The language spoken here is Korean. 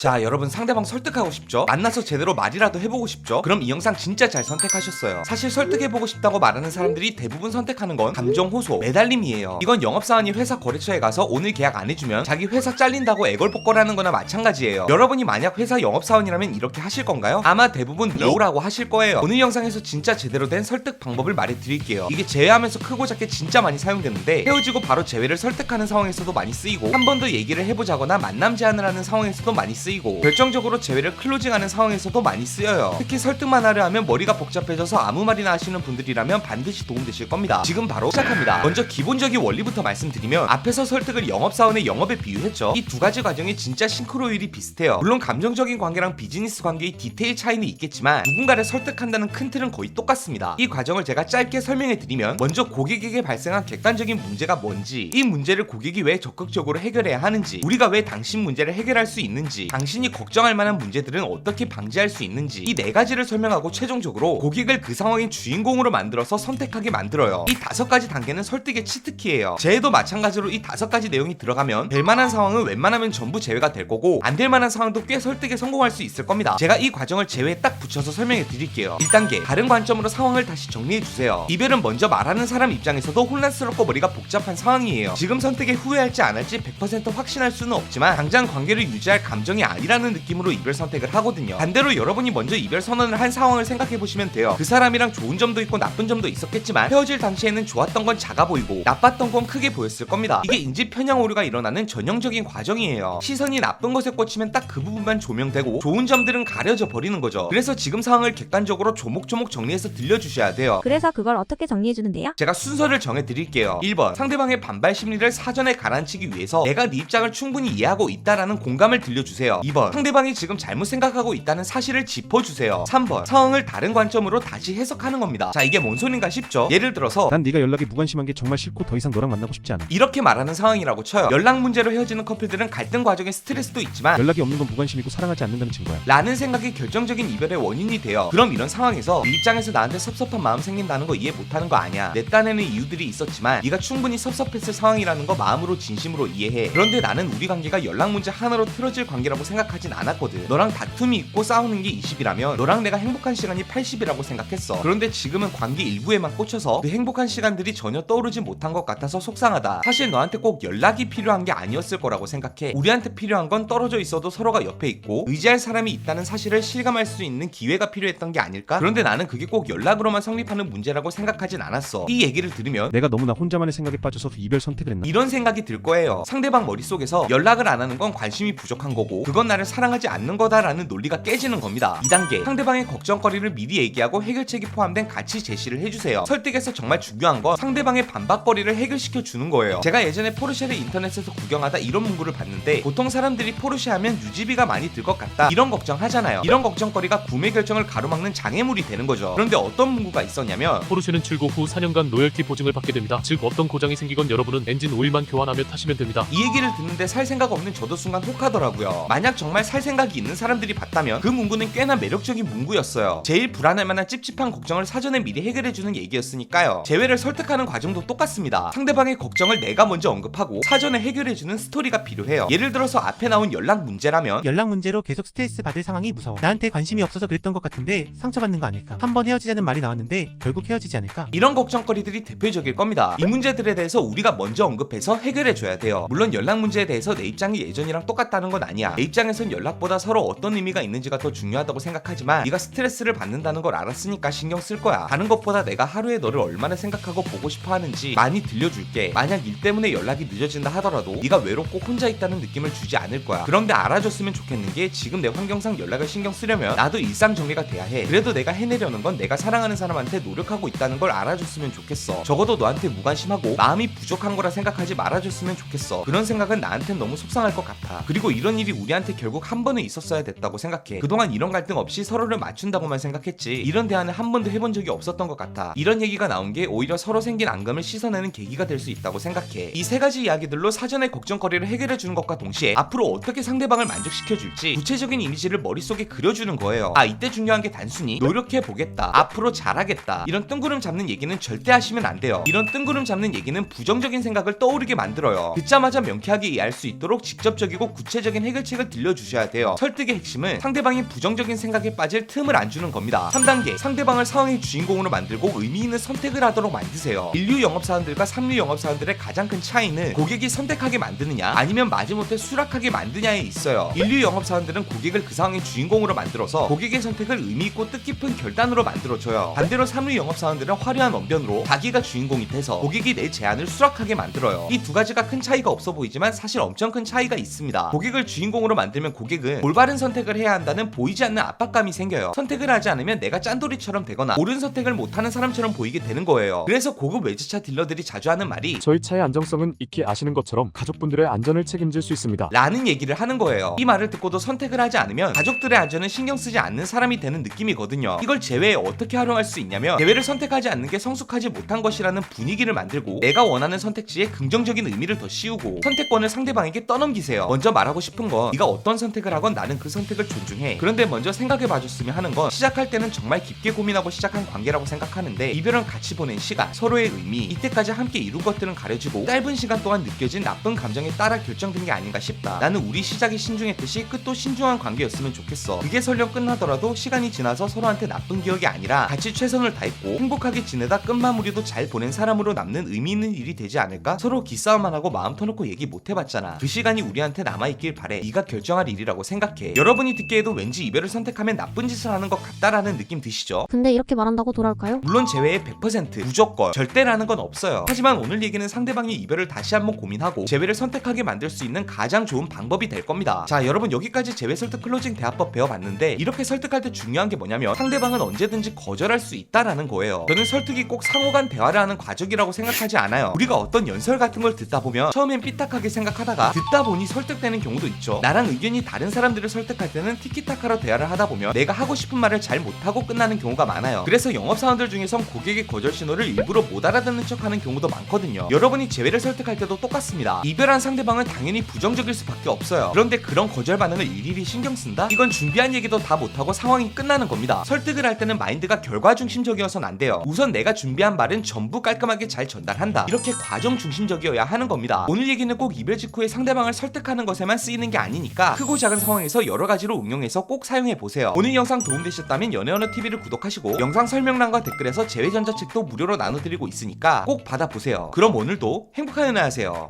자, 여러분 상대방 설득하고 싶죠? 만나서 제대로 말이라도 해보고 싶죠? 그럼 이 영상 진짜 잘 선택하셨어요. 사실 설득해보고 싶다고 말하는 사람들이 대부분 선택하는 건 감정 호소, 매달림이에요. 이건 영업사원이 회사 거래처에 가서 오늘 계약 안 해주면 자기 회사 잘린다고 애걸복걸하는 거나 마찬가지예요. 여러분이 만약 회사 영업사원이라면 이렇게 하실 건가요? 아마 대부분 노라고 하실 거예요. 오늘 영상에서 진짜 제대로 된 설득 방법을 말해드릴게요. 이게 제외하면서 크고 작게 진짜 많이 사용되는데, 헤어지고 바로 재회를 설득하는 상황에서도 많이 쓰이고, 한 번 더 얘기를 해보자거나 만남 제안을 하는 상황에서도 많이 쓰이고, 결정적으로 재회를 클로징하는 상황에서도 많이 쓰여요. 특히 설득만 하려 하면 머리가 복잡해져서 아무 말이나 하시는 분들이라면 반드시 도움되실 겁니다. 지금 바로 시작합니다. 먼저 기본적인 원리부터 말씀드리면, 앞에서 설득을 영업사원의 영업에 비유했죠. 이 두 가지 과정이 진짜 싱크로율이 비슷해요. 물론 감정적인 관계랑 비즈니스 관계의 디테일 차이는 있겠지만 누군가를 설득한다는 큰 틀은 거의 똑같습니다. 이 과정을 제가 짧게 설명해드리면, 먼저 고객에게 발생한 객관적인 문제가 뭔지, 이 문제를 고객이 왜 적극적으로 해결해야 하는지, 우리가 왜 당신 문제를 해결할 수 있는지, 당신이 걱정할 만한 문제들은 어떻게 방지할 수 있는지, 이 네 가지를 설명하고 최종적으로 고객을 그 상황의 주인공으로 만들어서 선택하게 만들어요. 이 5가지 단계는 설득의 치트키예요. 재회도 마찬가지로 이 5가지 내용이 들어가면 될 만한 상황은 웬만하면 전부 제외가 될 거고, 안 될 만한 상황도 꽤 설득에 성공할 수 있을 겁니다. 제가 이 과정을 제외에 딱 붙여서 설명해 드릴게요. 1단계, 다른 관점으로 상황을 다시 정리해 주세요. 이별은 먼저 말하는 사람 입장에서도 혼란스럽고 머리가 복잡한 상황이에요. 지금 선택에 후회할지 안 할지 100% 확신할 수는 없지만 당장 관계를 유지할 감정이 아니라는 느낌으로 이별 선택을 하거든요. 반대로 여러분이 먼저 이별 선언을 한 상황을 생각해 보시면 돼요. 그 사람이랑 좋은 점도 있고 나쁜 점도 있었겠지만 헤어질 당시에는 좋았던 건 작아 보이고 나빴던 건 크게 보였을 겁니다. 이게 인지 편향 오류가 일어나는 전형적인 과정이에요. 시선이 나쁜 것에 꽂히면 딱 그 부분만 조명되고 좋은 점들은 가려져 버리는 거죠. 그래서 지금 상황을 객관적으로 조목조목 정리해서 들려주셔야 돼요. 그래서 그걸 어떻게 정리해주는데요? 제가 순서를 정해드릴게요. 1번, 상대방의 반발 심리를 사전에 가라앉히기 위해서 내가 네 입장을 충분히 이해하고 있다라는 공감을 들려주세요. 2번, 상대방이 지금 잘못 생각하고 있다는 사실을 짚어주세요. 3번, 상황을 다른 관점으로 다시 해석하는 겁니다. 자, 이게 뭔 소린가 싶죠? 예를 들어서 난 네가 연락이 무관심한 게 정말 싫고 더 이상 너랑 만나고 싶지 않아. 이렇게 말하는 상황이라고 쳐요. 연락 문제로 헤어지는 커플들은 갈등 과정에 스트레스도 있지만 연락이 없는 건 무관심이고 사랑하지 않는다는 증거야. 라는 생각이 결정적인 이별의 원인이 돼요. 그럼 이런 상황에서 네 입장에서 나한테 섭섭한 마음 생긴다는 거 이해 못하는 거 아니야. 내 딴에는 이유들이 있었지만 네가 충분히 섭섭했을 상황이라는 거 마음으로 진심으로 이해해. 그런데 나는 우리 관계가 연락 문제 하나로 틀어질 관계라고 생각하진 않았거든. 너랑 다툼이 있고 싸우는 게 20이라면 너랑 내가 행복한 시간이 80이라고 생각했어. 그런데 지금은 관계 일부에만 꽂혀서 그 행복한 시간들이 전혀 떠오르지 못한 것 같아서 속상하다. 사실 너한테 꼭 연락이 필요한 게 아니었을 거라고 생각해. 우리한테 필요한 건 떨어져 있어도 서로가 옆에 있고 의지할 사람이 있다는 사실을 실감할 수 있는 기회가 필요했던 게 아닐까? 그런데 나는 그게 꼭 연락으로만 성립하는 문제라고 생각하진 않았어. 이 얘기를 들으면 내가 너무나 혼자만의 생각에 빠져서 이별 선택을 했나? 이런 생각이 들 거예요. 상대방 머릿속에서 연락을 안 하는 건 관심이 부족한 거고 그건 나를 사랑하지 않는 거다라는 논리가 깨지는 겁니다. 2단계, 상대방의 걱정거리를 미리 얘기하고 해결책이 포함된 가치 제시를 해주세요. 설득에서 정말 중요한 건 상대방의 반박거리를 해결시켜 주는 거예요. 제가 예전에 포르쉐를 인터넷에서 구경하다 이런 문구를 봤는데, 보통 사람들이 포르쉐 하면 유지비가 많이 들 것 같다 이런 걱정 하잖아요. 이런 걱정거리가 구매 결정을 가로막는 장애물이 되는 거죠. 그런데 어떤 문구가 있었냐면, 포르쉐는 출고 후 4년간 로열티 보증을 받게 됩니다. 즉 어떤 고장이 생기건 여러분은 엔진 오일만 교환하며 타시면 됩니다. 이 얘기를 듣는데 살 생각 없는 저도 순간 혹하더라고요. 만약 정말 살 생각이 있는 사람들이 봤다면 그 문구는 꽤나 매력적인 문구였어요. 제일 불안할 만한 찝찝한 걱정을 사전에 미리 해결해주는 얘기였으니까요. 재회를 설득하는 과정도 똑같습니다. 상대방의 걱정을 내가 먼저 언급하고 사전에 해결해주는 스토리가 필요해요. 예를 들어서 앞에 나온 연락 문제라면, 연락 문제로 계속 스트레스 받을 상황이 무서워. 나한테 관심이 없어서 그랬던 것 같은데 상처받는 거 아닐까? 한번 헤어지자는 말이 나왔는데 결국 헤어지지 않을까? 이런 걱정거리들이 대표적일 겁니다. 이 문제들에 대해서 우리가 먼저 언급해서 해결해줘야 돼요. 물론 연락 문제에 대해서 내 입장이 예전이랑 똑같다는 건 아니야. 내 입장에선 연락보다 서로 어떤 의미가 있는지가 더 중요하다고 생각하지만 네가 스트레스를 받는다는 걸 알았으니까 신경 쓸 거야. 다른 것보다 내가 하루에 너를 얼마나 생각하고 보고 싶어 하는지 많이 들려줄게. 만약 일 때문에 연락이 늦어진다 하더라도 네가 외롭고 혼자 있다는 느낌을 주지 않을 거야. 그런데 알아줬으면 좋겠는 게, 지금 내 환경상 연락을 신경 쓰려면 나도 일상 정리가 돼야 해. 그래도 내가 해내려는 건 내가 사랑하는 사람한테 노력하고 있다는 걸 알아줬으면 좋겠어. 적어도 너한테 무관심하고 마음이 부족한 거라 생각하지 말아줬으면 좋겠어. 그런 생각은 나한텐 너무 속상할 것 같아. 그리고 이런 일이 우리한테 결국 한 번은 있었어야 됐다고 생각해. 그동안 이런 갈등 없이 서로를 맞춘다고만 생각했지 이런 대화는 한 번도 해본 적이 없었던 것 같아. 이런 얘기가 나온 게 오히려 서로 생긴 앙금을 씻어내는 계기가 될 수 있다고 생각해. 이 3가지 이야기들로 사전에 걱정거리를 해결해주는 것과 동시에 앞으로 어떻게 상대방을 만족시켜줄지 구체적인 이미지를 머릿속에 그려주는 거예요. 아, 이때 중요한 게 단순히 노력해보겠다, 앞으로 잘하겠다 이런 뜬구름 잡는 얘기는 절대 하시면 안 돼요. 이런 뜬구름 잡는 얘기는 부정적인 생각을 떠오르게 만들어요. 듣자마자 명쾌하게 이해할 수 있도록 직접적이고 구체적인 해결책을 설득을 들려주셔야 돼요. 설득의 핵심은 상대방이 부정적인 생각에 빠질 틈을 안 주는 겁니다. 3단계, 상대방을 상황의 주인공으로 만들고 의미 있는 선택을 하도록 만드세요. 인류 영업사원들과 삼류 영업사원들의 가장 큰 차이는 고객이 선택하게 만드느냐 아니면 마지못해 수락하게 만드냐에 있어요. 인류 영업사원들은 고객을 그 상황의 주인공으로 만들어서 고객의 선택을 의미 있고 뜻깊은 결단으로 만들어줘요. 반대로 삼류 영업사원들은 화려한 언변으로 자기가 주인공이 돼서 고객이 내 제안을 수락하게 만들어요. 이 두 가지가 큰 차이가 없어 보이지만 사실 엄청 큰 차이가 있습니다. 고객을 주인공으로 만들면 고객은 올바른 선택을 해야 한다는 보이지 않는 압박감이 생겨요. 선택을 하지 않으면 내가 짠돌이처럼 되거나 옳은 선택을 못하는 사람처럼 보이게 되는 거예요. 그래서 고급 외제차 딜러들이 자주 하는 말이 저희 차의 안정성은 익히 아시는 것처럼 가족분들의 안전을 책임질 수 있습니다. 라는 얘기를 하는 거예요. 이 말을 듣고도 선택을 하지 않으면 가족들의 안전을 신경 쓰지 않는 사람이 되는 느낌이거든요. 이걸 제외에 어떻게 활용할 수 있냐면 대회를 선택하지 않는 게 성숙하지 못한 것이라는 분위기를 만들고 내가 원하는 선택지에 긍정적인 의미를 더 씌우고 선택권을 상대방에게 떠넘기세요. 먼저 말하고 싶은 건 네가 어떤 선택을 하건 나는 그 선택을 존중해. 그런데 먼저 생각해 봐줬으면 하는 건 시작할 때는 정말 깊게 고민하고 시작한 관계라고 생각하는데 이별은 같이 보낸 시간, 서로의 의미, 이때까지 함께 이룬 것들은 가려지고 짧은 시간 동안 느껴진 나쁜 감정에 따라 결정된 게 아닌가 싶다. 나는 우리 시작이 신중했듯이 끝도 신중한 관계였으면 좋겠어. 그게 설령 끝나더라도 시간이 지나서 서로한테 나쁜 기억이 아니라 같이 최선을 다했고 행복하게 지내다 끝마무리도 잘 보낸 사람으로 남는 의미 있는 일이 되지 않을까? 서로 기싸움만 하고 마음 터놓고 얘기 못 해봤잖아. 그 시간이 우리한테 남아있길 바래. 네가 결정할 일이라고 생각해. 여러분이 듣기에도 왠지 이별을 선택하면 나쁜 짓을 하는 것 같다라는 느낌 드시죠? 근데 이렇게 말한다고 돌아올까요? 물론 제외의 100% 무조건 절대라는 건 없어요. 하지만 오늘 얘기는 상대방의 이별을 다시 한번 고민하고 제외를 선택하게 만들 수 있는 가장 좋은 방법이 될 겁니다. 자, 여러분 여기까지 제외 설득 클로징 대화법 배워봤는데 이렇게 설득할 때 중요한 게 뭐냐면 상대방은 언제든지 거절할 수 있다라는 거예요. 저는 설득이 꼭 상호간 대화를 하는 과정이라고 생각하지 않아요. 우리가 어떤 연설 같은 걸 듣다 보면 처음엔 삐딱하게 생각하다가 듣다 보니 설득되는 경우도 있죠. 나랑 의견이 다른 사람들을 설득할 때는 티키타카로 대화를 하다 보면 내가 하고 싶은 말을 잘 못하고 끝나는 경우가 많아요. 그래서 영업사원들 중에선 고객의 거절 신호를 일부러 못 알아듣는 척하는 경우도 많거든요. 여러분이 제외를 설득할 때도 똑같습니다. 이별한 상대방은 당연히 부정적일 수밖에 없어요. 그런데 그런 거절 반응을 일일이 신경 쓴다? 이건 준비한 얘기도 다 못하고 상황이 끝나는 겁니다. 설득을 할 때는 마인드가 결과 중심적이어선 안 돼요. 우선 내가 준비한 말은 전부 깔끔하게 잘 전달한다. 이렇게 과정 중심적이어야 하는 겁니다. 오늘 얘기는 꼭 이별 직후에 상대방을 설득하는 것에만 쓰이는 게 아니니까 크고 작은 상황에서 여러 가지로 응용해서 꼭 사용해 보세요. 오늘 영상 도움되셨다면 연애언어TV를 구독하시고 영상 설명란과 댓글에서 제외 전자책도 무료로 나눠드리고 있으니까 꼭 받아보세요. 그럼 오늘도 행복한 연애 하세요.